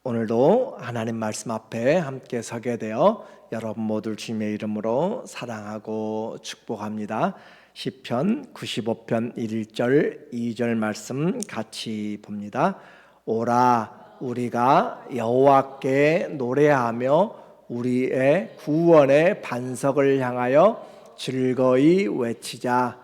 오늘도 하나님 말씀 앞에 함께 서게 되어 여러분 모두 주님의 이름으로 사랑하고 축복합니다. 시편 95편 1절 2절 말씀 같이 봅니다. 오라 우리가 여호와께 노래하며 우리의 구원의 반석을 향하여 즐거이 외치자.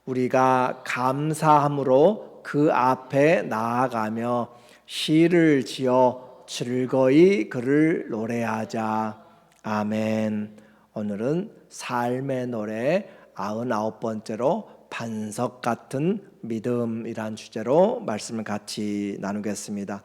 우리가 감사함으로 그 앞에 나아가며 시를 지어 즐거이 그를 노래하자. 아멘. 오늘은 삶의 노래 99번째로 반석 같은 믿음이란 주제로 말씀을 같이 나누겠습니다.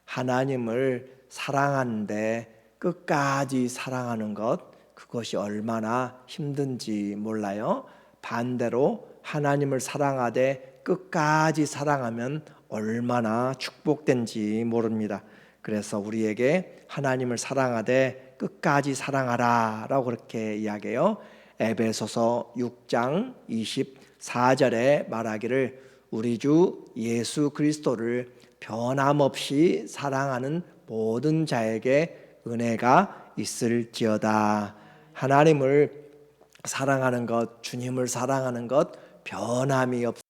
하나님을 사랑하는데 끝까지 사랑하는 것, 그것이 얼마나 힘든지 몰라요. 반대로 하나님을 사랑하되 끝까지 사랑하면 얼마나 축복된지 모릅니다. 그래서 우리에게 하나님을 사랑하되 끝까지 사랑하라 라고 그렇게 이야기해요. 에베소서 6장 24절에 말하기를 우리 주 예수 그리스도를 변함없이 사랑하는 모든 자에게 은혜가 있을지어다. 하나님을 사랑하는 것, 주님을 사랑하는 것 변함이 없습니다.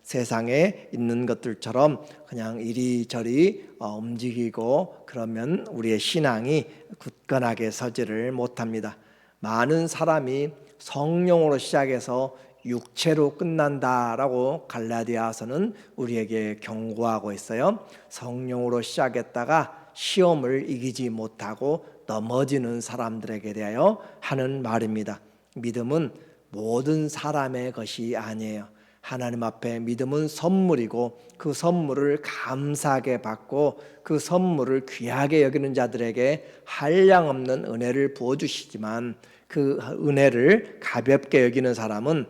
세상에 있는 것들처럼 그냥 이리저리 움직이고 그러면 우리의 신앙이 굳건하게 서지를 못합니다. 많은 사람이 성령으로 시작해서 육체로 끝난다라고 갈라디아서는 우리에게 경고하고 있어요. 성령으로 시작했다가 시험을 이기지 못하고 넘어지는 사람들에게 대하여 하는 말입니다. 믿음은 모든 사람의 것이 아니에요. 하나님 앞에 믿음은 선물이고 그 선물을 감사하게 받고 그 선물을 귀하게 여기는 자들에게 한량없는 은혜를 부어주시지만 그 은혜를 가볍게 여기는 사람은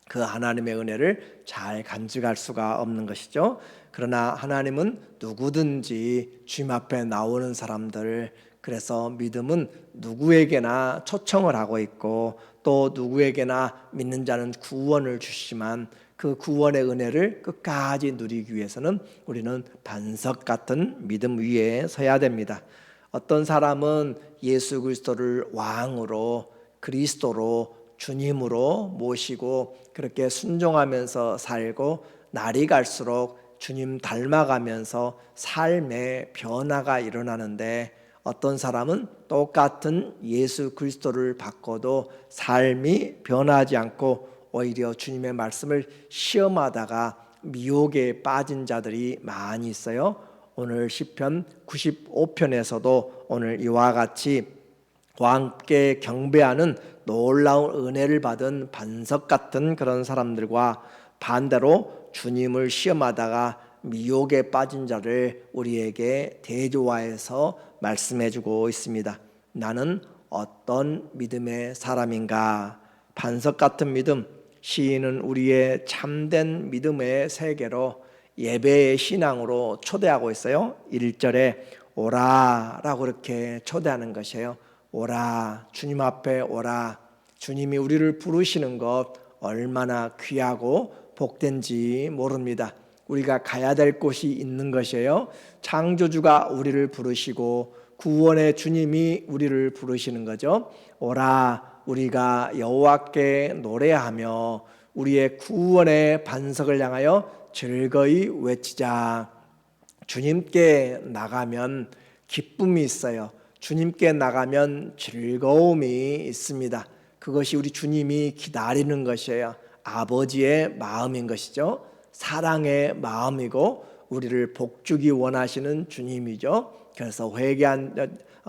그 하나님의 은혜를 잘 간직할 수가 없는 것이죠. 그러나 하나님은 누구든지 주님 앞에 나오는 사람들, 그래서 믿음은 누구에게나 초청을 하고 있고 또 누구에게나 믿는 자는 구원을 주시지만 그 구원의 은혜를 끝까지 누리기 위해서는 우리는 반석 같은 믿음 위에 서야 됩니다. 어떤 사람은 예수 그리스도를 왕으로 그리스도로 주님으로 모시고 그렇게 순종하면서 살고 날이 갈수록 주님 닮아가면서 삶의 변화가 일어나는데 어떤 사람은 똑같은 예수 그리스도를 받고도 삶이 변하지 않고 오히려 주님의 말씀을 시험하다가 미혹에 빠진 자들이 많이 있어요. 오늘 시편 95편에서도 오늘 이와 같이 왕께 경배하는 놀라운 은혜를 받은 반석 같은 그런 사람들과 반대로 주님을 시험하다가 미혹에 빠진 자를 우리에게 대조화해서 말씀해주고 있습니다. 나는 어떤 믿음의 사람인가? 반석 같은 믿음, 시인은 우리의 참된 믿음의 세계로 예배의 신앙으로 초대하고 있어요. 1절에 오라 라고 이렇게 초대하는 것이에요. 오라, 주님 앞에 오라. 주님이 우리를 부르시는 것 얼마나 귀하고 복된지 모릅니다. 우리가 가야 될 곳이 있는 것이에요. 창조주가 우리를 부르시고 구원의 주님이 우리를 부르시는 거죠. 오라, 우리가 여호와께 노래하며 우리의 구원의 반석을 향하여 즐거이 외치자. 주님께 나가면 기쁨이 있어요. 주님께 나가면 즐거움이 있습니다. 그것이 우리 주님이 기다리는 것이에요. 아버지의 마음인 것이죠. 사랑의 마음이고 우리를 복주기 원하시는 주님이죠. 그래서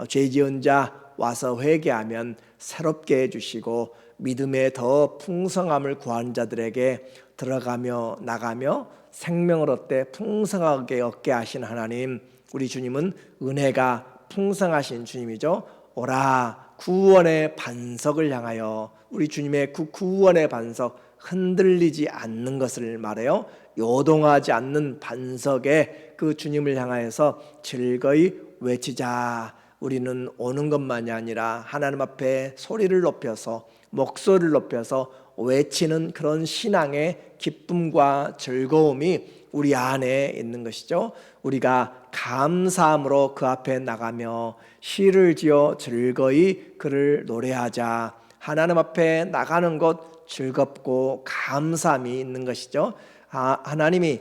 죄 지은 자 와서 회개하면 새롭게 해주시고 믿음의 더 풍성함을 구하는 자들에게 들어가며 나가며 생명을 얻되 풍성하게 얻게 하신 하나님, 우리 주님은 은혜가 풍성하신 주님이죠. 오라, 구원의 반석을 향하여. 우리 주님의 그 구원의 반석, 흔들리지 않는 것을 말해요. 요동하지 않는 반석에 그 주님을 향하여서 즐거이 외치자. 우리는 오는 것만이 아니라 하나님 앞에 소리를 높여서 목소리를 높여서 외치는 그런 신앙의 기쁨과 즐거움이 우리 안에 있는 것이죠. 우리가 감사함으로 그 앞에 나가며 시를 지어 즐거이 그를 노래하자. 하나님 앞에 나가는 것 즐겁고 감사함이 있는 것이죠. 하나님이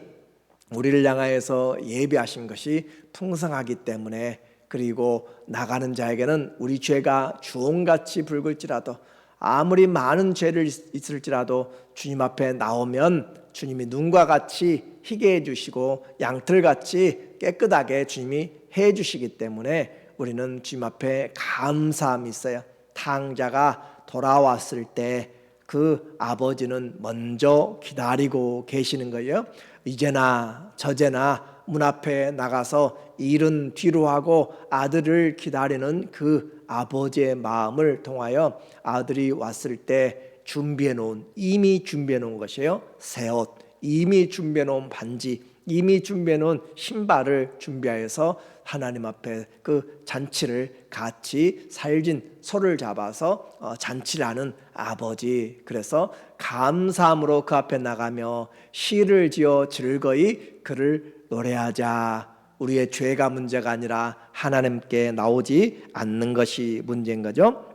우리를 향하여서 예비하신 것이 풍성하기 때문에, 그리고 나가는 자에게는 우리 죄가 주홍같이 붉을지라도, 아무리 많은 죄를 있을지라도 주님 앞에 나오면 주님이 눈과 같이 희게 해주시고 양털같이 깨끗하게 주님이 해주시기 때문에 우리는 주님 앞에 감사함이 있어요. 탕자가 돌아왔을 때 그 아버지는 먼저 기다리고 계시는 거예요. 이제나 저제나 문 앞에 나가서 일은 뒤로 하고 아들을 기다리는 그 아버지의 마음을 통하여 아들이 왔을 때 이미 준비해 놓은 것이에요. 새 옷, 이미 준비해 놓은 반지, 이미 준비해 놓은 신발을 준비하여서 하나님 앞에 그 잔치를 같이 살진 소를 잡아서 잔치를 하는 아버지. 그래서 감사함으로 그 앞에 나가며 시를 지어 즐거이 그를 노래하자. 우리의 죄가 문제가 아니라 하나님께 나오지 않는 것이 문제인 거죠.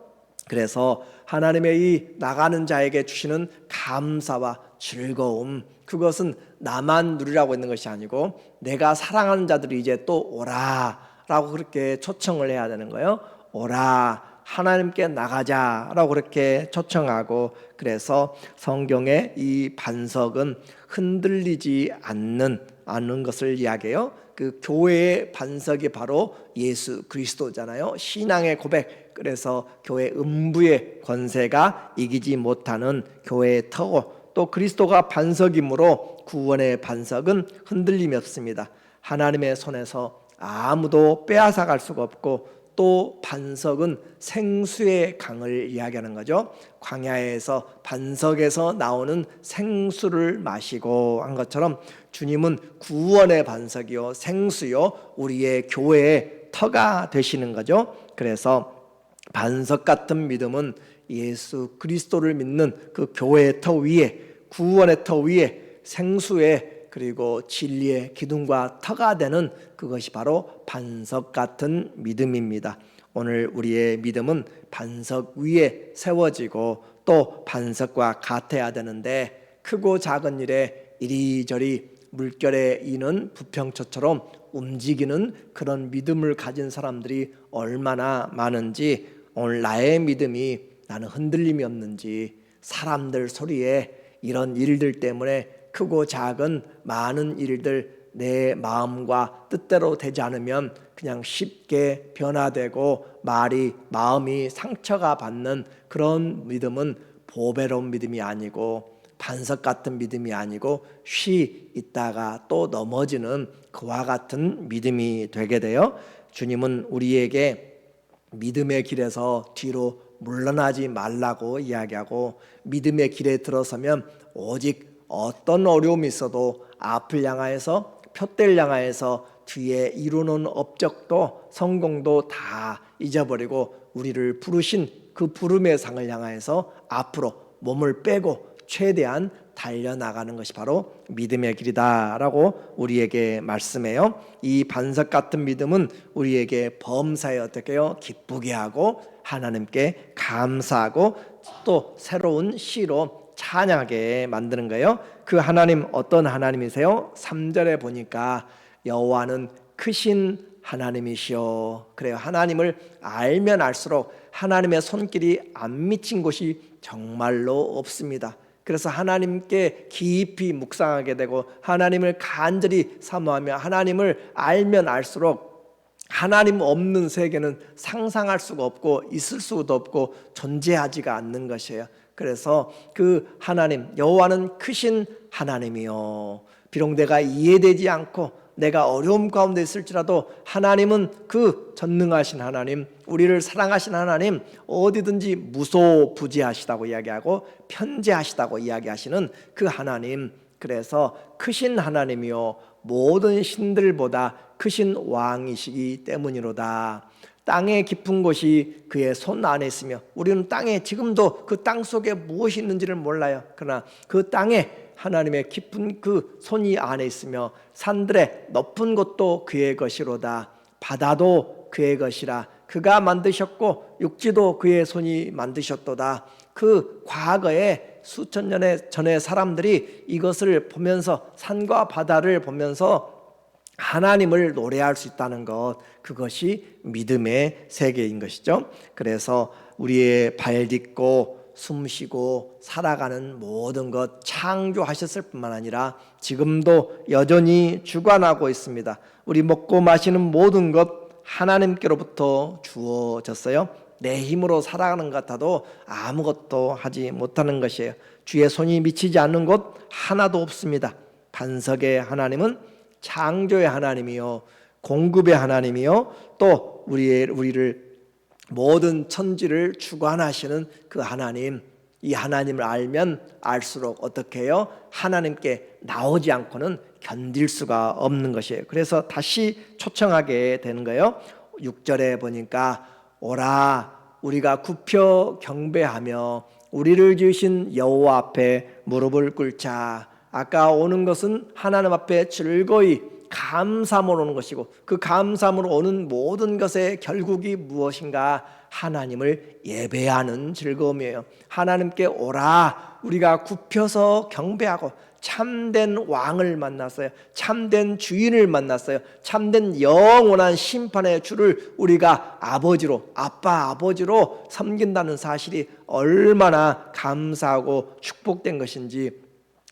그래서 하나님의 이 나가는 자에게 주시는 감사와 즐거움, 그것은 나만 누리라고 있는 것이 아니고 내가 사랑하는 자들이 이제 또 오라 라고 그렇게 초청을 해야 되는 거예요. 오라, 하나님께 나가자라고 그렇게 초청하고, 그래서 성경의 이 반석은 흔들리지 않는 것을 이야기해요. 그 교회의 반석이 바로 예수 그리스도잖아요. 신앙의 고백. 그래서 교회 음부의 권세가 이기지 못하는 교회의 터고, 또 그리스도가 반석이므로 구원의 반석은 흔들림이 없습니다. 하나님의 손에서 아무도 빼앗아갈 수가 없고, 또 반석은 생수의 강을 이야기하는 거죠. 광야에서 반석에서 나오는 생수를 마시고 한 것처럼 주님은 구원의 반석이요 생수요 우리의 교회의 터가 되시는 거죠. 그래서 반석 같은 믿음은 예수 그리스도를 믿는 그 교회의 터 위에, 구원의 터 위에 생수의, 그리고 진리의 기둥과 터가 되는 그것이 바로 반석 같은 믿음입니다. 오늘 우리의 믿음은 반석 위에 세워지고 또 반석과 같아야 되는데, 크고 작은 일에 이리저리 물결에 이는 부평초처럼 움직이는 그런 믿음을 가진 사람들이 얼마나 많은지, 오늘 나의 믿음이 나는 흔들림이 없는지, 사람들 소리에 이런 일들 때문에 크고 작은 많은 일들 내 마음과 뜻대로 되지 않으면 그냥 쉽게 변화되고 마음이 상처가 받는 그런 믿음은 보배로운 믿음이 아니고 반석 같은 믿음이 아니고 쉬 있다가 또 넘어지는 그와 같은 믿음이 되게 돼요. 주님은 우리에게 믿음의 길에서 뒤로 물러나지 말라고 이야기하고, 믿음의 길에 들어서면 오직 어떤 어려움이 있어도 앞을 향하여서, 표대를 향하여서 뒤에 이루는 업적도 성공도 다 잊어버리고 우리를 부르신 그 부름의 상을 향하여서 앞으로 몸을 빼고 최대한 달려나가는 것이 바로 믿음의 길이다라고 우리에게 말씀해요. 이 반석 같은 믿음은 우리에게 범사에 어떻게 해요? 기쁘게 하고 하나님께 감사하고 또 새로운 시로 찬양하게 만드는 거예요. 그 하나님 어떤 하나님이세요? 3절에 보니까 여호와는 크신 하나님이시오. 그래요. 하나님을 알면 알수록 하나님의 손길이 안 미친 곳이 정말로 없습니다. 그래서 하나님께 깊이 묵상하게 되고 하나님을 간절히 사모하며 하나님을 알면 알수록 하나님 없는 세계는 상상할 수가 없고 있을 수도 없고 존재하지가 않는 것이에요. 그래서 그 하나님 여호와는 크신 하나님이요, 비록 내가 이해되지 않고 내가 어려움 가운데 있을지라도 하나님은 그 전능하신 하나님, 우리를 사랑하신 하나님, 어디든지 무소부지하시다고 이야기하고 편재하시다고 이야기하시는 그 하나님, 그래서 크신 하나님이요 모든 신들보다 크신 왕이시기 때문이로다. 땅의 깊은 곳이 그의 손 안에 있으며, 우리는 땅에 지금도 그 땅 속에 무엇이 있는지를 몰라요. 그러나 그 땅에 하나님의 깊은 그 손이 안에 있으며 산들의 높은 곳도 그의 것이로다. 바다도 그의 것이라. 그가 만드셨고 육지도 그의 손이 만드셨도다. 그 과거에 수천 년 전에 사람들이 이것을 보면서 산과 바다를 보면서 하나님을 노래할 수 있다는 것, 그것이 믿음의 세계인 것이죠. 그래서 우리의 발 딛고 숨 쉬고 살아가는 모든 것 창조하셨을 뿐만 아니라 지금도 여전히 주관하고 있습니다. 우리 먹고 마시는 모든 것 하나님께로부터 주어졌어요. 내 힘으로 살아가는 것 같아도 아무것도 하지 못하는 것이에요. 주의 손이 미치지 않는 곳 하나도 없습니다. 반석의 하나님은 창조의 하나님이요 공급의 하나님이요 또 우리를 모든 천지를 주관하시는 그 하나님, 이 하나님을 알면 알수록 어떻게 해요? 하나님께 나오지 않고는 견딜 수가 없는 것이에요. 그래서 다시 초청하게 되는 거예요. 6절에 보니까 오라 우리가 굽혀 경배하며 우리를 지으신 여호와 앞에 무릎을 꿇자. 아까 오는 것은 하나님 앞에 즐거이 감사함으로 오는 것이고 그 감사함으로 오는 모든 것의 결국이 무엇인가? 하나님을 예배하는 즐거움이에요. 하나님께 오라 우리가 굽혀서 경배하고 참된 왕을 만났어요. 참된 주인을 만났어요. 참된 영원한 심판의 주를 우리가 아버지로 아버지로 섬긴다는 사실이 얼마나 감사하고 축복된 것인지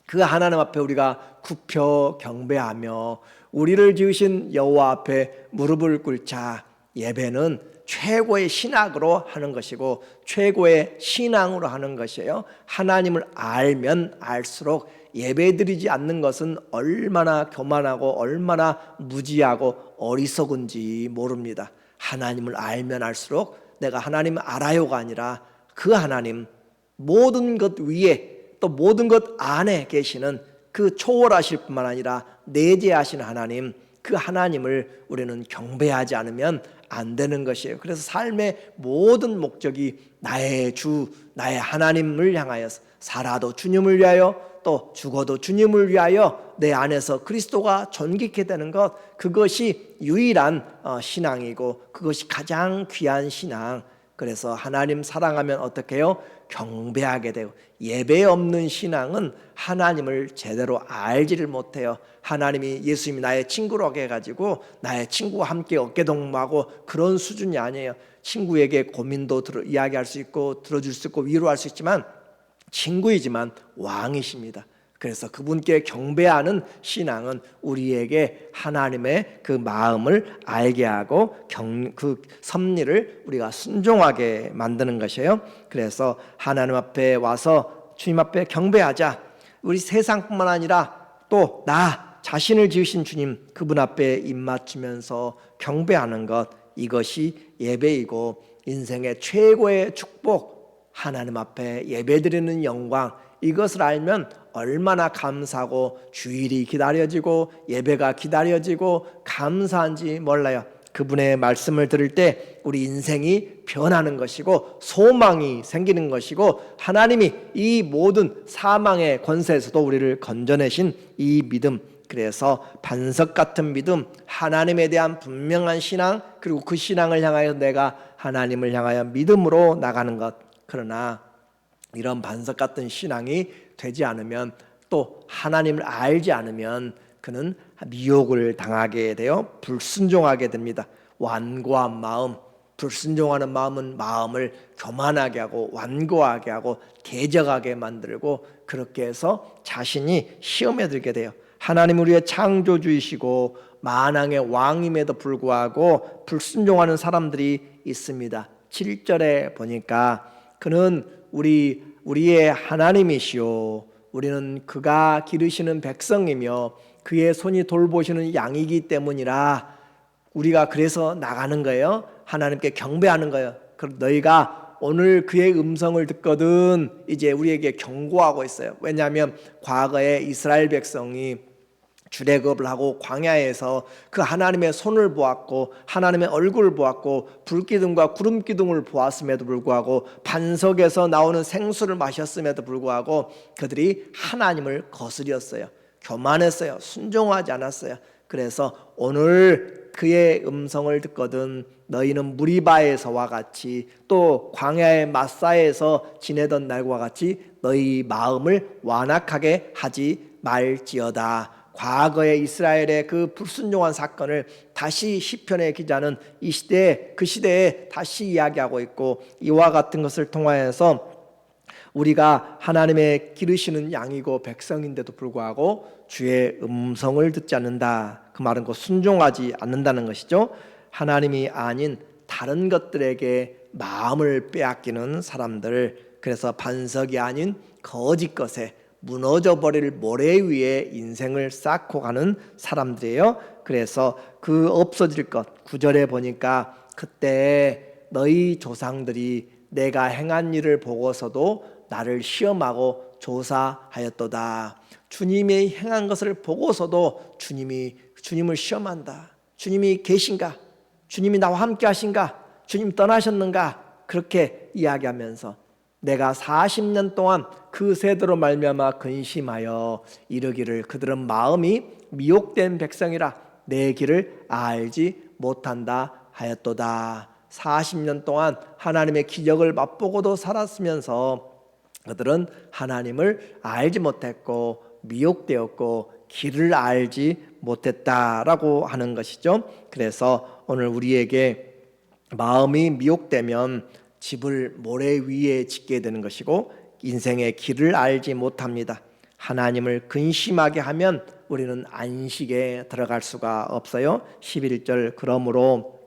그 하나님 앞에 우리가 굽혀 경배하며 우리를 지으신 여호와 앞에 무릎을 꿇자. 예배는 최고의 신학으로 하는 것이고 최고의 신앙으로 하는 것이에요. 하나님을 알면 알수록 예배드리지 않는 것은 얼마나 교만하고 얼마나 무지하고 어리석은지 모릅니다. 하나님을 알면 알수록 내가 하나님을 알아요가 아니라 그 하나님 모든 것 위에 또 모든 것 안에 계시는 그 초월하실 뿐만 아니라 내재하신 하나님, 그 하나님을 우리는 경배하지 않으면 안 되는 것이에요. 그래서 삶의 모든 목적이 나의 주, 나의 하나님을 향하여서 살아도 주님을 위하여 또 죽어도 주님을 위하여 내 안에서 그리스도가 존귀케 되는 것, 그것이 유일한 신앙이고 그것이 가장 귀한 신앙. 그래서 하나님 사랑하면 어떻게 해요? 경배하게 되고 예배 없는 신앙은 하나님을 제대로 알지를 못해요. 하나님이 예수님이 나의 친구라고 해가지고 나의 친구와 함께 어깨동무하고 그런 수준이 아니에요. 친구에게 고민도 이야기할 수 있고 들어줄 수 있고 위로할 수 있지만 친구이지만 왕이십니다. 그래서 그분께 경배하는 신앙은 우리에게 하나님의 그 마음을 알게 하고 그 섭리를 우리가 순종하게 만드는 것이에요. 그래서 하나님 앞에 와서 주님 앞에 경배하자. 우리 세상뿐만 아니라 또 나 자신을 지으신 주님 그분 앞에 입맞추면서 경배하는 것, 이것이 예배이고 인생의 최고의 축복, 하나님 앞에 예배드리는 영광, 이것을 알면 얼마나 감사하고 주일이 기다려지고 예배가 기다려지고 감사한지 몰라요. 그분의 말씀을 들을 때 우리 인생이 변하는 것이고 소망이 생기는 것이고 하나님이 이 모든 사망의 권세에서도 우리를 건져내신 이 믿음, 그래서 반석 같은 믿음, 하나님에 대한 분명한 신앙, 그리고 그 신앙을 향하여 내가 하나님을 향하여 믿음으로 나가는 것. 그러나 이런 반석 같은 신앙이 되지 않으면 또 하나님을 알지 않으면 그는 미혹을 당하게 되어 불순종하게 됩니다. 완고한 마음, 불순종하는 마음은 마음을 교만하게 하고 완고하게 하고 대적하게 만들고 그렇게 해서 자신이 시험에 들게 돼요. 하나님 우리의 창조주이시고 만왕의 왕임에도 불구하고 불순종하는 사람들이 있습니다. 7절에 보니까 그는 우리의 하나님이시오. 우리는 그가 기르시는 백성이며 그의 손이 돌보시는 양이기 때문이라. 우리가 그래서 나가는 거예요. 하나님께 경배하는 거예요. 너희가 오늘 그의 음성을 듣거든 이제 우리에게 경고하고 있어요. 왜냐하면 과거에 이스라엘 백성이 출애굽을 하고 광야에서 그 하나님의 손을 보았고 하나님의 얼굴을 보았고 불기둥과 구름기둥을 보았음에도 불구하고 반석에서 나오는 생수를 마셨음에도 불구하고 그들이 하나님을 거스렸어요. 교만했어요. 순종하지 않았어요. 그래서 오늘 그의 음성을 듣거든 너희는 무리바에서와 같이 또 광야의 마사에서 지내던 날과 같이 너희 마음을 완악하게 하지 말지어다. 과거의 이스라엘의 그 불순종한 사건을 다시 시편의 기자는 이 시대에 그 시대에 다시 이야기하고 있고 이와 같은 것을 통하여서 우리가 하나님의 기르시는 양이고 백성인데도 불구하고 주의 음성을 듣지 않는다. 그 말은 곧 순종하지 않는다는 것이죠. 하나님이 아닌 다른 것들에게 마음을 빼앗기는 사람들, 그래서 반석이 아닌 거짓 것에 무너져 버릴 모래 위에 인생을 쌓고 가는 사람들이에요. 그래서 그 없어질 것 9절에 보니까 그때 너희 조상들이 내가 행한 일을 보고서도 나를 시험하고 조사하였도다. 주님이 행한 것을 보고서도 주님을 시험한다. 주님이 계신가? 주님이 나와 함께 하신가? 주님 떠나셨는가? 그렇게 이야기하면서 내가 40년 동안 그 세대로 말미암아 근심하여 이르기를 그들은 마음이 미혹된 백성이라 내 길을 알지 못한다 하였도다. 40년 동안 하나님의 기적을 맛보고도 살았으면서 그들은 하나님을 알지 못했고 미혹되었고 길을 알지 못했다라고 하는 것이죠. 그래서 오늘 우리에게 마음이 미혹되면 집을 모래 위에 짓게 되는 것이고 인생의 길을 알지 못합니다. 하나님을 근심하게 하면 우리는 안식에 들어갈 수가 없어요. 11절 그러므로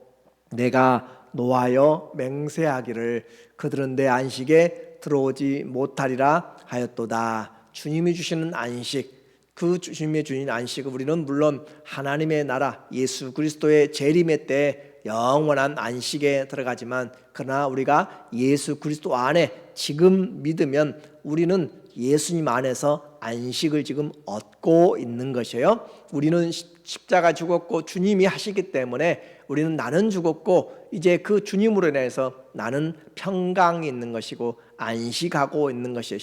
내가 노하여 맹세하기를 그들은 내 안식에 들어오지 못하리라 하였도다. 주님이 주시는 안식, 그 주님이 주신 안식을 우리는 물론 하나님의 나라 예수 그리스도의 재림의 때 영원한 안식에 들어가지만 그러나 우리가 예수 그리스도 안에 지금 믿으면 우리는 예수님 안에서 안식을 지금 얻고 있는 것이에요. 우리는 십자가 죽었고 주님이 하시기 때문에 우리는 나는 죽었고 이제 그 주님으로 인해서 나는 평강이 있는 것이고 안식하고 있는 것이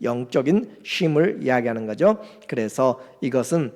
영적인 쉼을 이야기하는 거죠. 그래서 이것은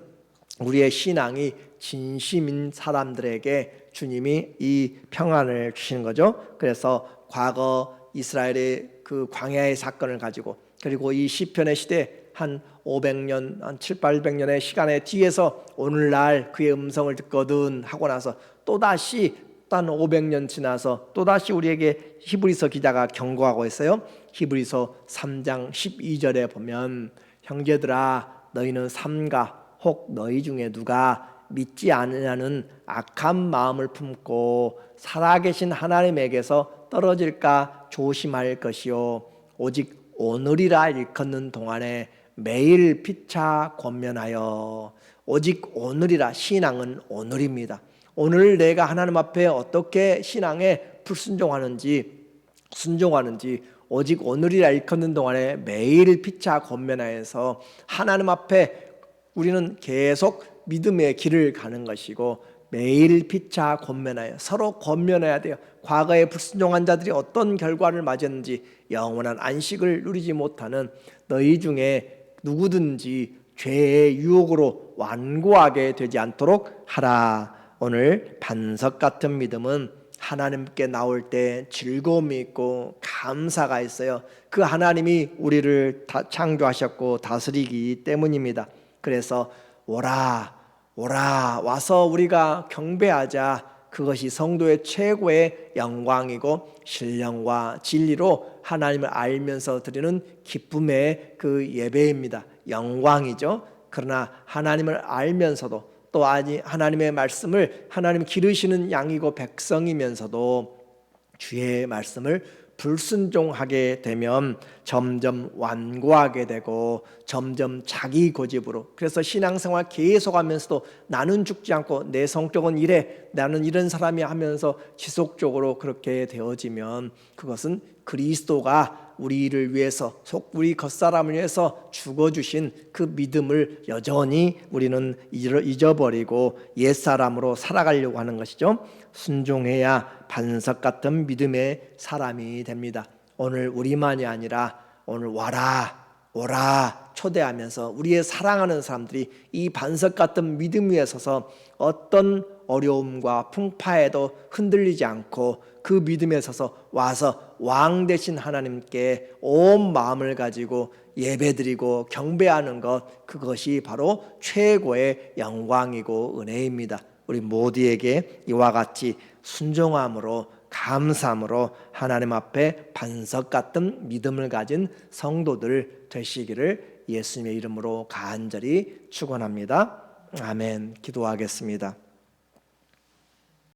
우리의 신앙이 진심인 사람들에게 주님이 이 평안을 주시는 거죠. 그래서 과거 이스라엘의 그 광야의 사건을 가지고 그리고 이 시편의 시대 한 500년, 한 7, 800년의 시간의 뒤에서 오늘날 그의 음성을 듣거든 하고 나서 또다시 단 500년 지나서 또다시 우리에게 히브리서 기자가 경고하고 있어요. 히브리서 3장 12절에 보면 형제들아 너희는 삼가 혹 너희 중에 누가 믿지 않으냐는 악한 마음을 품고 살아계신 하나님에게서 떨어질까 조심할 것이요 오직 오늘이라 일컫는 동안에 매일 피차 권면하여 오직 오늘이라 신앙은 오늘입니다. 오늘 내가 하나님 앞에 어떻게 신앙에 불순종하는지 순종하는지 오직 오늘이라 일컫는 동안에 매일 피차 권면하여서 하나님 앞에 우리는 계속 믿음의 길을 가는 것이고 매일 피차 권면하여 서로 권면해야 돼요. 과거에 불순종한 자들이 어떤 결과를 맞았는지 영원한 안식을 누리지 못하는 너희 중에 누구든지 죄의 유혹으로 완고하게 되지 않도록 하라. 오늘 반석 같은 믿음은 하나님께 나올 때 즐거움이 있고 감사가 있어요. 그 하나님이 우리를 창조하셨고 다스리기 때문입니다. 그래서 오라 와서 우리가 경배하자. 그것이 성도의 최고의 영광이고 신령과 진리로 하나님을 알면서 드리는 기쁨의 그 예배입니다. 영광이죠. 그러나 하나님을 알면서도 또 하나님의 말씀을 하나님 기르시는 양이고 백성이면서도 주의 말씀을 불순종하게 되면 점점 완고하게 되고 점점 자기 고집으로 그래서 신앙생활 계속하면서도 나는 죽지 않고 내 성격은 이래 나는 이런 사람이 하면서 지속적으로 그렇게 되어지면 그것은 그리스도가 우리를 위해서 우리 겉사람을 위해서 죽어주신 그 믿음을 여전히 우리는 잊어버리고 옛사람으로 살아가려고 하는 것이죠. 순종해야 반석 같은 믿음의 사람이 됩니다. 오늘 우리만이 아니라 오늘 오라 초대하면서 우리의 사랑하는 사람들이 이 반석 같은 믿음 위에 서서 어떤 어려움과 풍파에도 흔들리지 않고 그 믿음에 서서 와서 왕 되신 하나님께 온 마음을 가지고 예배드리고 경배하는 것, 그것이 바로 최고의 영광이고 은혜입니다. 우리 모두에게 이와 같이 순종함으로 감사함으로 하나님 앞에 반석 같은 믿음을 가진 성도들 되시기를 예수님의 이름으로 간절히 축원합니다. 아멘. 기도하겠습니다.